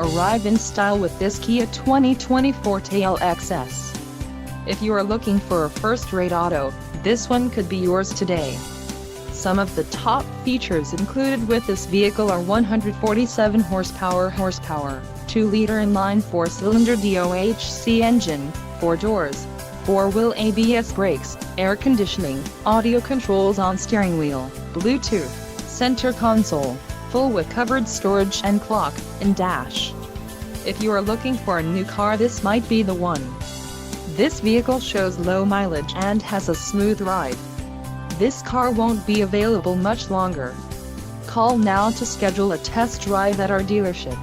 Arrive in style with this Kia 2020 Forte LXS. If you are looking for a first-rate auto, this one could be yours today. Some of the top features included with this vehicle are 147 horsepower, 2-liter inline 4-cylinder DOHC engine, 4 doors, 4-wheel ABS brakes, air conditioning, audio controls on steering wheel, Bluetooth, center console, full with covered storage and clock and dash. If you are looking for a new car, this might be the one. This vehicle shows low mileage and has a smooth ride. This car won't be available much longer. Call now to schedule a test drive at our dealership.